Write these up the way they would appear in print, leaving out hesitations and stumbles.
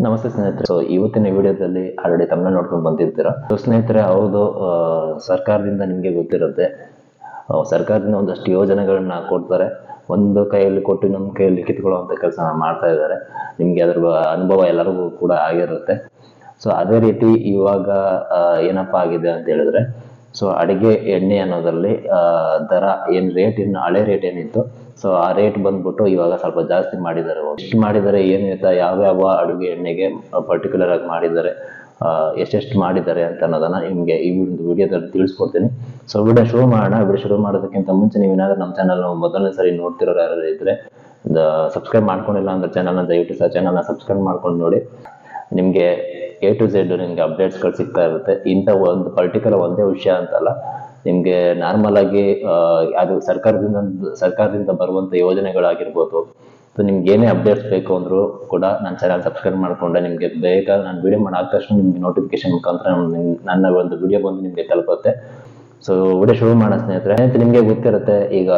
ನಮಸ್ತೆ ಸ್ನೇಹಿತರೆ. ಇವತ್ತಿನ ವಿಡಿಯೋದಲ್ಲಿ ಆಲ್ರೆಡಿ ತಮ್ಮನ್ನ ನೋಡ್ಕೊಂಡು ಬಂದಿರ್ತೀರ. ಸ್ನೇಹಿತರೆ, ಹೌದು, ಸರ್ಕಾರದಿಂದ ನಿಮಗೆ ಗೊತ್ತಿರುತ್ತೆ, ಸರ್ಕಾರದಿಂದ ಒಂದಷ್ಟು ಯೋಜನೆಗಳನ್ನ ಕೊಡ್ತಾರೆ. ಒಂದು ಕೈಯಲ್ಲಿ ಕೊಟ್ಟು ಇನ್ನೊಂದು ಕೈಯಲ್ಲಿ ಕಿತ್ಕೊಳ್ಳುವಂತ ಕೆಲಸ ಮಾಡ್ತಾ ಇದ್ದಾರೆ. ನಿಮ್ಗೆ ಅದ್ರ ಅನುಭವ ಎಲ್ಲರಿಗೂ ಕೂಡ ಆಗಿರುತ್ತೆ. ಸೊ ಅದೇ ರೀತಿ ಇವಾಗ ಏನಪ್ಪಾ ಆಗಿದೆ ಅಂತ ಹೇಳಿದ್ರೆ, ಸೊ ಅಡಿಗೆ ಎಣ್ಣೆ ಅನ್ನೋದ್ರಲ್ಲಿ ದರ ಏನ್ ರೇಟ್, ಇನ್ನು ಹಳೆ ರೇಟ್ ಏನಿತ್ತು, ಸೊ ಆ ರೇಟ್ ಬಂದ್ಬಿಟ್ಟು ಇವಾಗ ಸ್ವಲ್ಪ ಜಾಸ್ತಿ ಮಾಡಿದ್ದಾರೆ. ಎಷ್ಟು ಮಾಡಿದ್ದಾರೆ, ಏನು ಯಾವ್ಯಾವ ಅಡುಗೆ ಎಣ್ಣೆಗೆ ಪರ್ಟಿಕ್ಯುಲರ್ ಆಗಿ ಮಾಡಿದ್ದಾರೆ, ಎಷ್ಟೆಷ್ಟು ಮಾಡಿದ್ದಾರೆ ಅಂತ ಅನ್ನೋದನ್ನ ನಿಮ್ಗೆ ಈ ಒಂದು ವಿಡಿಯೋದಲ್ಲಿ ತಿಳಿಸ್ಕೊಡ್ತೀನಿ. ಸೊ ವಿಡಿಯೋ ಶುರು ಮಾಡೋಣ. ವಿಡಿಯೋ ಶುರು ಮಾಡೋದಕ್ಕಿಂತ ಮುಂಚೆ ನೀವೇನಾದ್ರೂ ನಮ್ಮ ಚಾನಲ್ ಮೊದಲನೇ ಸರಿ ನೋಡ್ತಿರೋರು ಯಾರು ಇದ್ರೆ ಸಬ್ಸ್ಕ್ರೈಬ್ ಮಾಡ್ಕೊಂಡಿಲ್ಲ ಅಂದ್ರೆ ಚಾನಲ್ನ ದಯವಿಟ್ಟು ಚಾನಲ್ನ ಸಬ್ಸ್ಕ್ರೈಬ್ ಮಾಡ್ಕೊಂಡು ನೋಡಿ. ನಿಮ್ಗೆ A to Z ನಿಮ್ಗೆ ಅಪ್ಡೇಟ್ಸ್ಗಳು ಸಿಗ್ತಾ ಇರುತ್ತೆ. ಇಂಥ ಒಂದು ಪರ್ಟಿಕ್ಯುಲರ್ ಒಂದೇ ವಿಷಯ ಅಂತಲ್ಲ, ನಿಮ್ಗೆ ನಾರ್ಮಲ್ ಆಗಿ ಅದು ಸರ್ಕಾರದಿಂದ ಬರುವಂತ ಯೋಜನೆಗಳಾಗಿರ್ಬೋದು. ಸೊ ನಿಮ್ಗೆ ಏನೇ ಅಪ್ಡೇಟ್ಸ್ ಬೇಕು ಅಂದ್ರೂ ಕೂಡ ನನ್ನ ಚಾನಲ್ ಸಬ್ಸ್ಕ್ರೈಬ್ ಮಾಡ್ಕೊಂಡೆ ನಿಮ್ಗೆ ಬೇಗ ನಾನು ವಿಡಿಯೋ ಮಾಡಾದ ತಕ್ಷಣ ನಿಮ್ಗೆ ನೋಟಿಫಿಕೇಶನ್ ಮುಖಾಂತರ ನನ್ನ ಒಂದು ವಿಡಿಯೋ ಬಂದು ನಿಮ್ಗೆ ತಲುಪುತ್ತೆ. ಸೊ ವಿಡಿಯೋ ಶುರು ಮಾಡೋಣ ಸ್ನೇಹಿತರೆ. ನಿಮ್ಗೆ ಗೊತ್ತಿರುತ್ತೆ, ಈಗ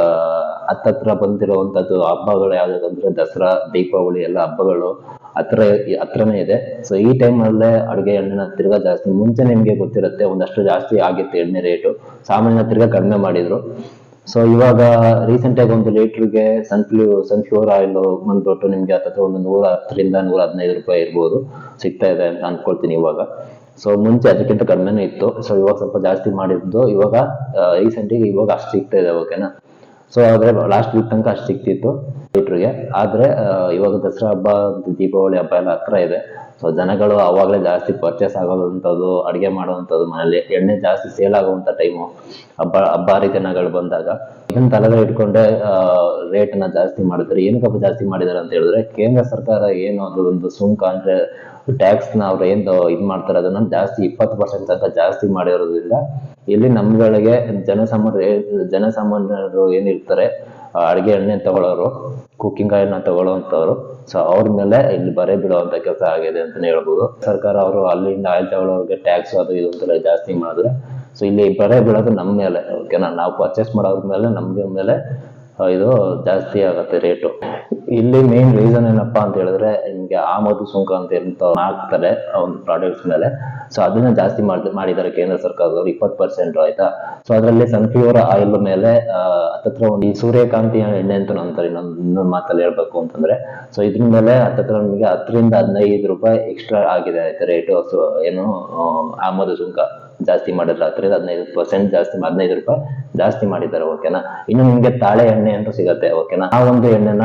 ಹತ್ತತ್ರ ಬಂದಿರುವಂತದ್ದು ಹಬ್ಬಗಳು ಯಾವ್ದಂದ್ರೆ ದಸರಾ, ದೀಪಾವಳಿ ಎಲ್ಲ ಹಬ್ಬಗಳು ಹತ್ರನೇ ಇದೆ. ಸೊ ಈ ಟೈಮ್ ಅಲ್ಲೇ ಅಡುಗೆ ಎಣ್ಣೆನ ತಿರ್ಗಾ ಜಾಸ್ತಿ, ಮುಂಚೆ ನಿಮ್ಗೆ ಗೊತ್ತಿರುತ್ತೆ ಒಂದಷ್ಟು ಜಾಸ್ತಿ ಆಗಿತ್ತು ಎಣ್ಣೆ ರೇಟು, ಸಾಮಾನ್ಯ ತಿರ್ಗಾ ಕಡಿಮೆ ಮಾಡಿದ್ರು. ಸೊ ಇವಾಗ ರೀಸೆಂಟ್ ಆಗಿ ಒಂದು ಲೀಟರ್ಗೆ ಸನ್ಫ್ಲವರ್ ಆಯಿಲ್ ಬಂದ್ಬಿಟ್ಟು ನಿಮ್ಗೆ ಹತ್ತತ್ರ ಒಂದು 110ರಿಂದ 115 ರೂಪಾಯಿ ಇರ್ಬೋದು, ಸಿಗ್ತಾ ಇದೆ ಅಂತ ಅನ್ಕೊಳ್ತೀನಿ ಇವಾಗ. ಸೊ ಮುಂಚೆ ಅದಕ್ಕಿಂತ ಕಡಿಮೆನೂ ಇತ್ತು. ಸೊ ಇವಾಗ ಸ್ವಲ್ಪ ಜಾಸ್ತಿ ಮಾಡಿದ್ದು, ಇವಾಗ ರೀಸೆಂಟಿಗೆ ಇವಾಗ ಅಷ್ಟು ಸಿಗ್ತಾ ಇದೆ. ಓಕೆನಾ. ಸೊ ಆದ್ರೆ ಲಾಸ್ಟ್ ವೀಕ್ ತನಕ ಅಷ್ಟು ಸಿಕ್ತಿತ್ತು ಲೀಟ್ರಿಗೆ. ಆದ್ರೆ ಇವಾಗ ದಸರಾ ಹಬ್ಬ, ದೀಪಾವಳಿ ಹಬ್ಬ ಎಲ್ಲ ಹತ್ರ ಇದೆ. ಸೊ ಜನಗಳು ಅವಾಗಲೇ ಜಾಸ್ತಿ ಪರ್ಚೇಸ್ ಆಗೋದಂಥದ್ದು, ಅಡುಗೆ ಮಾಡುವಂಥದ್ದು, ಮನೇಲಿ ಎಣ್ಣೆ ಜಾಸ್ತಿ ಸೇಲ್ ಆಗುವಂಥ ಟೈಮು ಹಬ್ಬ ಹರಿದಿನಗಳು ಬಂದಾಗ ಇದನ್ನ ತಲೆಗೆ ಇಟ್ಕೊಂಡೆ ರೇಟನ್ನ ಜಾಸ್ತಿ ಮಾಡಿದ್ರೆ. ಏನಕ್ಕಪ್ಪ ಜಾಸ್ತಿ ಮಾಡಿದಾರೆ ಅಂತ ಹೇಳಿದ್ರೆ, ಕೇಂದ್ರ ಸರ್ಕಾರ ಏನು ಅದೊಂದು ಸುಂಕ ಅಂದ್ರೆ ಟ್ಯಾಕ್ಸ್ನ ಅವ್ರು ಏನು ಇದು ಮಾಡ್ತಾರೆ ಅದನ್ನ ಜಾಸ್ತಿ 20% ತನಕ ಜಾಸ್ತಿ ಮಾಡಿರೋದ್ರಿಂದ ಇಲ್ಲಿ ನಮ್ಗಳಿಗೆ ಜನಸಾಮಾನ್ಯರು ಏನಿರ್ತಾರೆ, ಅಡುಗೆ ಎಣ್ಣೆ ತಗೊಳ್ಳೋರು, ಕುಕ್ಕಿಂಗ್ ಆಯಿಲ್ನ ತಗೊಳ್ಳೋವಂಥವ್ರು, ಸೊ ಅವ್ರ ಮೇಲೆ ಇಲ್ಲಿ ಬರೆ ಬಿಡುವಂತ ಕೆಲಸ ಆಗಿದೆ ಅಂತಾನೆ ಹೇಳ್ಬೋದು. ಸರ್ಕಾರ ಅವರು ಅಲ್ಲಿಂದ ಆಯಿಲ್ ತಗೊಳ್ಳೋರಿಗೆ ಟ್ಯಾಕ್ಸ್ ಅದು ಇದು ಅಂತೆಲ್ಲ ಜಾಸ್ತಿ ಮಾಡಿದ್ರೆ, ಸೊ ಇಲ್ಲಿ ಬರೆ ಬಿಡೋದು ನಮ್ಮ ಮೇಲೆ. ಓಕೆನಾ. ನಾವು ಪರ್ಚೇಸ್ ಮಾಡೋದ್ರ ಮೇಲೆ, ನಮ್ಗೆ ಮೇಲೆ ಇದು ಜಾಸ್ತಿ ಆಗತ್ತೆ ರೇಟು. ಇಲ್ಲಿ ಮೇನ್ ರೀಸನ್ ಏನಪ್ಪಾ ಅಂತ ಹೇಳಿದ್ರೆ, ನಿಮ್ಗೆ ಆಮದು ಸುಂಕ ಅಂತ ಹಾಕ್ತಾರೆ ಒಂದು ಪ್ರಾಡಕ್ಟ್ಸ್ ಮೇಲೆ. ಸೊ ಅದನ್ನ ಜಾಸ್ತಿ ಮಾಡಿದ್ದಾರೆ ಕೇಂದ್ರ ಸರ್ಕಾರದವರು, 20%. ಆಯ್ತಾ. ಸೊ ಅದರಲ್ಲಿ ಸನ್ಫ್ಲವರ್ ಆಯಿಲ್ ಮೇಲೆ ಹತ್ತತ್ರ ಒಂದು ಸೂರ್ಯಕಾಂತಿ ಎಣ್ಣೆ ಅಂತ ಅಂತಾರೆ, ಇನ್ನೊಂದು ಮಾತಲ್ಲಿ ಹೇಳ್ಬೇಕು ಅಂತಂದ್ರೆ. ಸೊ ಇದ್ರ ಮೇಲೆ ಹತ್ತತ್ರ ನಿಮಗೆ 10ರಿಂದ 15 ರೂಪಾಯಿ ಎಕ್ಸ್ಟ್ರಾ ಆಗಿದೆ ಆಯ್ತಾ ರೇಟು. ಸೊ ಏನು ಆಮದು ಸುಂಕ ಜಾಸ್ತಿ ಮಾಡಿದ್ರೆ 10ರಿಂದ 15% ಜಾಸ್ತಿ, 15 ರೂಪಾಯಿ ಜಾಸ್ತಿ ಮಾಡಿದ್ದಾರೆ. ಓಕೆನಾ. ಇನ್ನು ನಿಮ್ಗೆ ತಾಳೆ ಎಣ್ಣೆ ಅಂತ ಸಿಗತ್ತೆ. ಓಕೆನಾ. ಆ ಒಂದು ಎಣ್ಣೆನ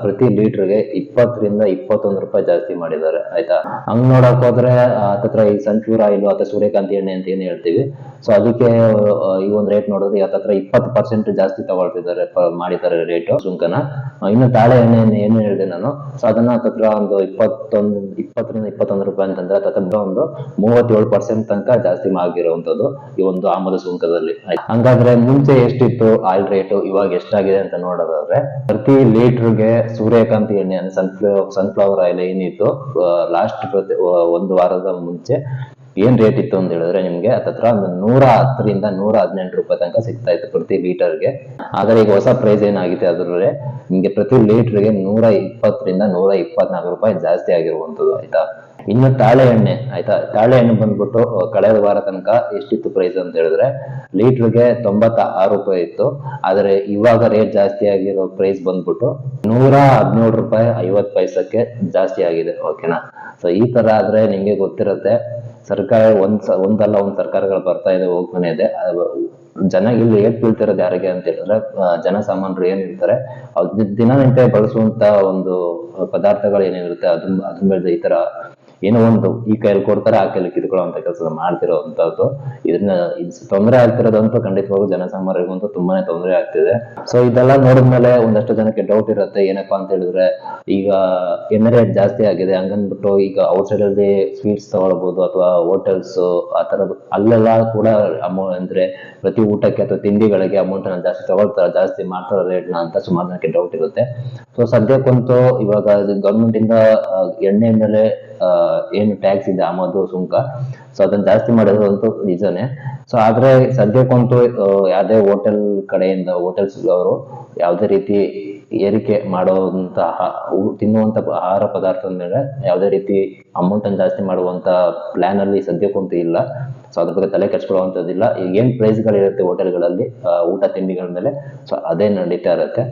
ಪ್ರತಿ ಲೀಟರ್ಗೆ 20ರಿಂದ 21 ರೂಪಾಯಿ ಜಾಸ್ತಿ ಮಾಡಿದ್ದಾರೆ. ಆಯ್ತಾ. ಹಂಗ್ ನೋಡಕ್ ಹೋದ್ರೆ ಹತ್ತತ್ರ ಈ ಸನ್ಫ್ಲವರ್ ಆಯಿಲ್ ಅಥವಾ ಸೂರ್ಯಕಾಂತಿ ಎಣ್ಣೆ ಅಂತ ಏನ್ ಹೇಳ್ತೀವಿ, ಸೊ ಅದಕ್ಕೆ ಈ ಒಂದು ರೇಟ್ ನೋಡಿದ್ರೆ ಹತ್ತತ್ರ 20% ಜಾಸ್ತಿ ತಗೊಳ್ತಿದ್ದಾರೆ, ಮಾಡಿದ್ದಾರೆ ರೇಟು ಸುಂಕನ. ಇನ್ನು ತಾಳೆ ಎಣ್ಣೆ ಏನು ಹೇಳಿದೆ ನಾನು, ಸೊ ಅದನ್ನ ಹತ್ತತ್ರ ಒಂದು 20ರಿಂದ 21 ರೂಪಾಯಿ ಅಂತಂದ್ರೆ ಹತ್ತತ್ರ ಒಂದು 37% ತನಕ ಜಾಸ್ತಿ ಆಗಿರುವಂತದ್ದು ಈ ಒಂದು ಆಮದು ಸುಂಕದಲ್ಲಿ. ಹಂಗಾದ್ರೆ ಮುಂಚೆ ಎಷ್ಟಿತ್ತು ಆಯಿಲ್ ರೇಟು, ಇವಾಗ ಎಷ್ಟಾಗಿದೆ ಅಂತ ನೋಡೋದಾದ್ರೆ, ಪ್ರತಿ ಲೀಟರ್ಗೆ ಸೂರ್ಯಕಾಂತಿ ಎಣ್ಣೆ ಸನ್ಫ್ಲವರ್ ಆಯಿಲ್ ಏನಿತ್ತು ಲಾಸ್ಟ್ ಒಂದು ವಾರದ ಮುಂಚೆ ಏನ್ ರೇಟ್ ಇತ್ತು ಅಂತ ಹೇಳಿದ್ರೆ, ನಿಮ್ಗೆ ಹತ್ತತ್ರ ಒಂದು 110ರಿಂದ 118 ರೂಪಾಯಿ ತನಕ ಸಿಗ್ತಾ ಇತ್ತು ಪ್ರತಿ ಲೀಟರ್ಗೆ. ಆದ್ರೆ ಈಗ ಹೊಸ ಪ್ರೈಸ್ ಏನಾಗಿದೆ ಅದ್ರಲ್ಲಿ ನಿಮ್ಗೆ ಪ್ರತಿ ಲೀಟರ್ಗೆ 120ರಿಂದ 124 ರೂಪಾಯಿ ಜಾಸ್ತಿ ಆಗಿರುವಂತದ್ದು. ಆಯ್ತಾ. ಇನ್ನು ತಾಳೆ ಎಣ್ಣೆ. ಆಯ್ತಾ. ತಾಳೆ ಎಣ್ಣೆ ಬಂದ್ಬಿಟ್ಟು ಕಳೆದ ವಾರ ತನಕ ಎಷ್ಟಿತ್ತು ಪ್ರೈಸ್ ಅಂತ ಹೇಳಿದ್ರೆ, ಲೀಟರ್ಗೆ 96 ರೂಪಾಯಿ ಇತ್ತು. ಆದ್ರೆ ಇವಾಗ ರೇಟ್ ಜಾಸ್ತಿ ಆಗಿರೋ ಪ್ರೈಸ್ ಬಂದ್ಬಿಟ್ಟು 117 ರೂಪಾಯಿ 50 ಪೈಸಕ್ಕೆ ಜಾಸ್ತಿ ಆಗಿದೆ. ಓಕೆನಾ. ಸೊ ಈ ತರ ಆದ್ರೆ ನಿಮ್ಗೆ ಗೊತ್ತಿರುತ್ತೆ, ಸರ್ಕಾರ ಒಂದಲ್ಲ ಒಂದ್ ಸರ್ಕಾರಗಳು ಬರ್ತಾ ಇದೆ, ಹೋಗ್ತಾನೆ ಇದೆ. ಜನ ಇಲ್ಲಿ ಏಟ್ ಬೀಳ್ತಿರೋದು ಯಾರಿಗೆ ಅಂತ ಹೇಳಿದ್ರೆ, ಜನಸಾಮಾನ್ಯರು ಏನಿರ್ತಾರೆ ದಿನನಿತ್ಯ ಬಳಸುವಂತ ಒಂದು ಪದಾರ್ಥಗಳು ಏನಿರುತ್ತೆ ಅದ್ರ ಮೇಲೆ ಈ ತರ ಏನೋ ಒಂದು ಈ ಕೈಯಲ್ಲಿ ಕೊಡ್ತಾರೆ, ಆ ಕೈಯಲ್ಲಿ ಕಿತ್ಕೊಳ್ಳುವಂತ ಕೆಲಸ ಮಾಡ್ತಿರೋಂಥದ್ದು. ಇದನ್ನ ತೊಂದರೆ ಆಗ್ತಿರೋದಂತೂ ಖಂಡಿತವಾಗೂ ಜನಸಾಮಾನ್ಯರಿಗಂತೂ ತುಂಬಾನೇ ತೊಂದರೆ ಆಗ್ತಿದೆ. ಸೊ ಇದೆಲ್ಲ ನೋಡಿದ್ಮೇಲೆ ಒಂದಷ್ಟು ಜನಕ್ಕೆ ಡೌಟ್ ಇರುತ್ತೆ, ಏನಪ್ಪಾ ಅಂತ ಹೇಳಿದ್ರೆ ಈಗ ಎಣ್ಣೆ ರೇಟ್ ಜಾಸ್ತಿ ಆಗಿದೆ, ಹಂಗನ್ಬಿಟ್ಟು ಈಗ ಔಟ್ಸೈಡ್ ಅಲ್ಲಿ ಸ್ವೀಟ್ಸ್ ತಗೊಳ್ಬಹುದು ಅಥವಾ ಹೋಟೆಲ್ಸ್ ಆ ತರದ್ದು ಅಲ್ಲೆಲ್ಲ ಕೂಡ ಅಂದ್ರೆ ಪ್ರತಿ ಊಟಕ್ಕೆ ಅಥವಾ ತಿಂಡಿಗಳಿಗೆ ಅಮೌಂಟ್ ಅನ್ನ ಜಾಸ್ತಿ ತಗೊಳ್ತಾರೆ, ಜಾಸ್ತಿ ಮಾಡ್ತಾರೆ ರೇಟ್ನ ಅಂತ ಸುಮಾರು ಜನಕ್ಕೆ ಡೌಟ್ ಇರುತ್ತೆ. ಸೊ ಸದ್ಯಕ್ಕಂತೂ ಇವಾಗ ಗವರ್ಮೆಂಟ್ ಇಂದ ಎಣ್ಣೆ ಮೇಲೆ ಏನು ಟ್ಯಾಕ್ಸ್ ಇದೆ ಆಮದು ಸುಂಕ, ಸೊ ಅದನ್ನ ಜಾಸ್ತಿ ಮಾಡೋದಂತೂ ನಿಜನೇ. ಸೊ ಆದ್ರೆ ಸದ್ಯಕ್ಕಂತೂ ಯಾವುದೇ ಹೋಟೆಲ್ಸ್ ಅವರು ಯಾವುದೇ ರೀತಿ ಏರಿಕೆ ಮಾಡುವಂತಹ ತಿನ್ನುವಂತ ಆಹಾರ ಪದಾರ್ಥದ ಮೇಲೆ ಯಾವುದೇ ರೀತಿ ಅಮೌಂಟ್ ಅನ್ನು ಜಾಸ್ತಿ ಮಾಡುವಂತ ಪ್ಲಾನ್ ಅಲ್ಲಿ ಸದ್ಯಕ್ಕಂತೂ ಇಲ್ಲ. ಸೊ ಅದ್ರ ಬಗ್ಗೆ ತಲೆ ಕೆಡಿಸ್ಕೊಳ್ಳುವಂಥದ್ದಿಲ್ಲ. ಈಗ ಏನ್ ಪ್ರೈಸ್ಗಳಿರುತ್ತೆ ಹೋಟೆಲ್ಗಳಲ್ಲಿ ಊಟ ತಿಂಡಿಗಳ ಮೇಲೆ, ಸೊ ಅದೇ ನಡೀತಾ ಇರುತ್ತೆ.